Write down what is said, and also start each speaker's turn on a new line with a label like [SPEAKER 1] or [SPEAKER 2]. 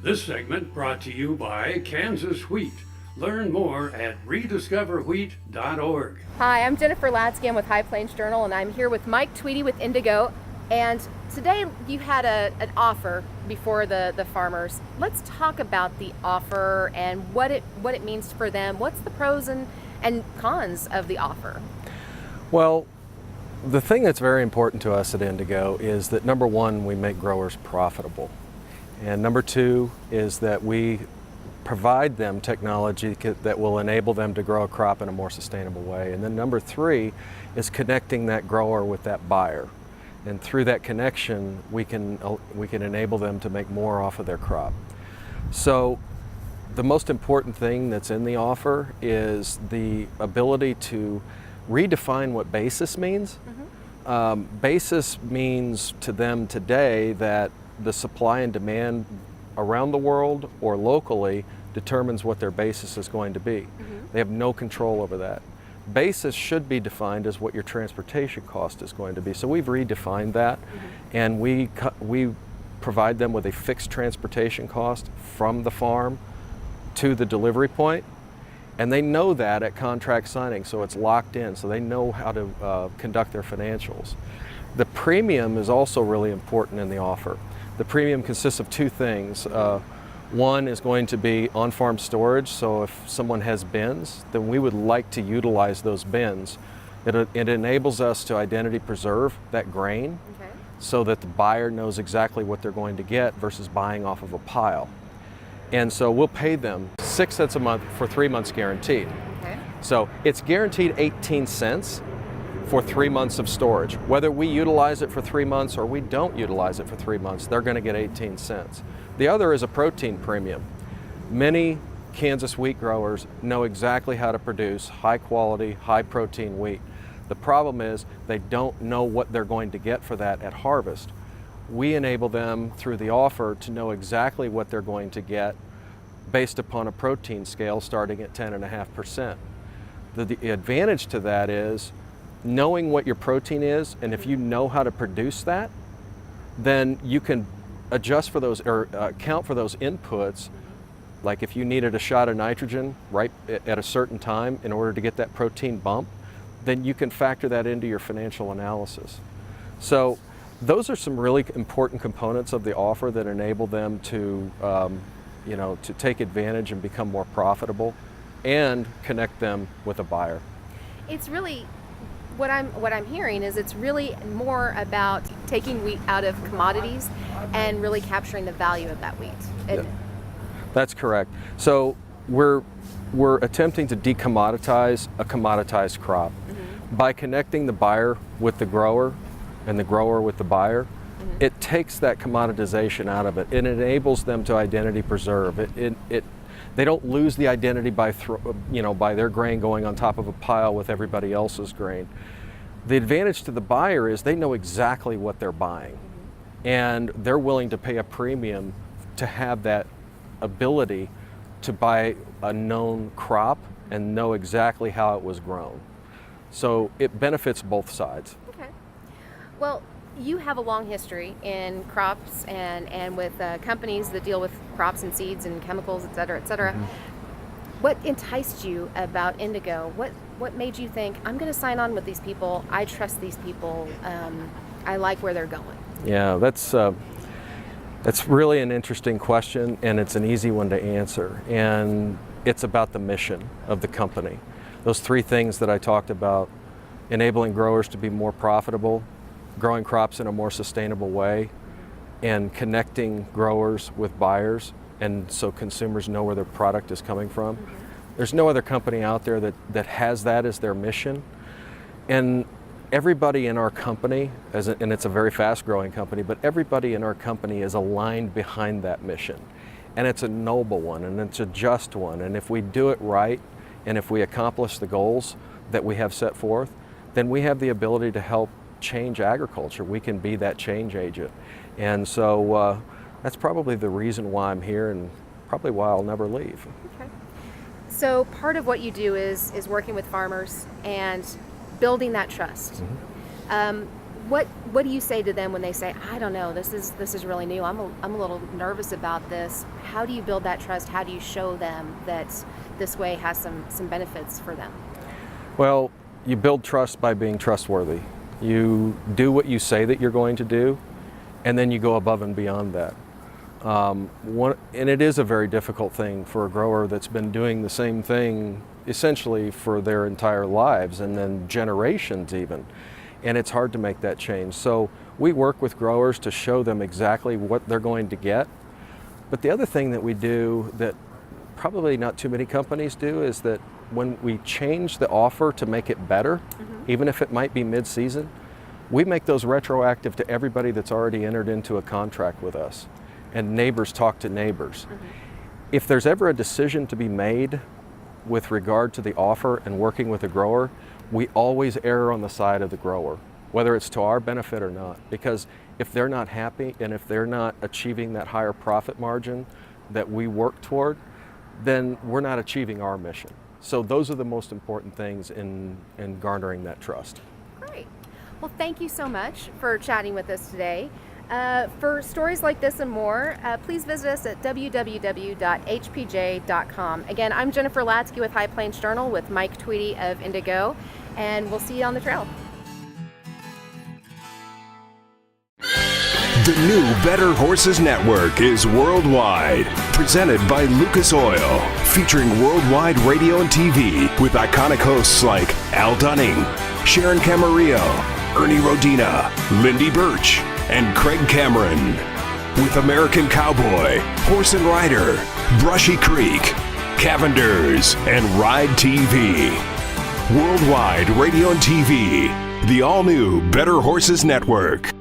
[SPEAKER 1] This segment brought to you by Kansas Wheat. Learn more at rediscoverwheat.org.
[SPEAKER 2] Hi, I'm Jennifer Latzke. I'm with High Plains Journal, and I'm here with Mike Tweedy with Indigo. And today you had an offer before the farmers. Let's talk about the offer and what it means for them. What's the pros and cons of the offer?
[SPEAKER 3] Well, the thing that's very important to us at Indigo is that number one, we make growers profitable. And number two is that we provide them technology that will enable them to grow a crop in a more sustainable way. And then number three is connecting that grower with that buyer. And through that connection, we can enable them to make more off of their crop. So the most important thing that's in the offer is the ability to redefine what basis means. Basis means to them today that the supply and demand around the world or locally determines what their basis is going to be. They have no control over that. Basis should be defined as what your transportation cost is going to be. So we've redefined that, and we provide them with a fixed transportation cost from the farm to the delivery point, and they know that at contract signing, so it's locked in, so they know how to conduct their financials. The premium is also really important in the offer. The premium consists of two things. One is going to be on-farm storage, so if someone has bins, then we would like to utilize those bins. It enables us to identity preserve that grain so that the buyer knows exactly what they're going to get versus buying off of a pile. And so we'll pay them 6 cents a month for 3 months guaranteed. So it's guaranteed 18 cents for 3 months of storage. Whether we utilize it for 3 months or we don't utilize it for 3 months, they're going to get 18 cents. The other is a protein premium. Many Kansas wheat growers know exactly how to produce high quality, high protein wheat. The problem is they don't know what they're going to get for that at harvest. We enable them through the offer to know exactly what they're going to get based upon a protein scale starting at 10.5%. The advantage to that is knowing what your protein is, and if you know how to produce that, then you can adjust for those or account for those inputs. Like if you needed a shot of nitrogen right at a certain time in order to get that protein bump, then you can factor that into your financial analysis. So those are some really important components of the offer that enable them to, to take advantage and become more profitable and connect them with a buyer.
[SPEAKER 2] It's really what I'm hearing is it's really more about taking wheat out of commodities and really capturing the value of that wheat.
[SPEAKER 3] Yeah, that's correct. So we're attempting to decommoditize a commoditized crop by connecting the buyer with the grower and the grower with the buyer. It takes that commoditization out of it. It enables them to identity preserve. They don't lose the identity by their grain going on top of a pile with everybody else's grain. The advantage to the buyer is they know exactly what they're buying, and they're willing to pay a premium to have that ability to buy a known crop and know exactly how it was grown. So it benefits both sides.
[SPEAKER 2] Okay. Well, you have a long history in crops and with companies that deal with crops and seeds and chemicals, et cetera, et cetera. What enticed you about Indigo? What made you think, I'm going to sign on with these people, I trust these people, I like where they're going?
[SPEAKER 3] Yeah, that's really an interesting question, and it's an easy one to answer. And it's about the mission of the company. Those three things that I talked about: enabling growers to be more profitable, growing crops in a more sustainable way, and connecting growers with buyers, and so consumers know where their product is coming from. There's no other company out there that has that as their mission. And everybody in our company, and it's a very fast-growing company, but everybody in our company is aligned behind that mission. And it's a noble one, and it's a just one. And if we do it right, and if we accomplish the goals that we have set forth, then we have the ability to help change agriculture. We can be that change agent. And so that's probably the reason why I'm here, and probably why I'll never leave.
[SPEAKER 2] Okay. So part of what you do is working with farmers and building that trust. what do you say to them when they say, I don't know, this is really new, I'm a little nervous about this? How do you build that trust? How do you show them that this way has some benefits for them?
[SPEAKER 3] Well, you build trust by being trustworthy. You do what you say that you're going to do, and then you go above and beyond that. And it is a very difficult thing for a grower that's been doing the same thing essentially for their entire lives and then generations even. And it's hard to make that change. So we work with growers to show them exactly what they're going to get. But the other thing that we do that probably not too many companies do is that when we change the offer to make it better, even if it might be mid-season, we make those retroactive to everybody that's already entered into a contract with us. And neighbors talk to neighbors. If there's ever a decision to be made with regard to the offer and working with a grower, we always err on the side of the grower, whether it's to our benefit or not. Because if they're not happy and if they're not achieving that higher profit margin that we work toward, then we're not achieving our mission. So those are the most important things in garnering that trust.
[SPEAKER 2] Great. Well, thank you so much for chatting with us today. For stories like this and more, please visit us at www.hpj.com. Again, I'm Jennifer Latzke with High Plains Journal with Mike Tweedy of Indigo, and we'll see you on the trail.
[SPEAKER 4] The new Better Horses Network is worldwide, presented by Lucas Oil, featuring worldwide radio and TV with iconic hosts like Al Dunning, Sharon Camarillo, Ernie Rodina, Lindy Birch, and Craig Cameron. With American Cowboy, Horse and Rider, Brushy Creek, Cavenders, and Ride TV. Worldwide radio and TV, the all-new Better Horses Network.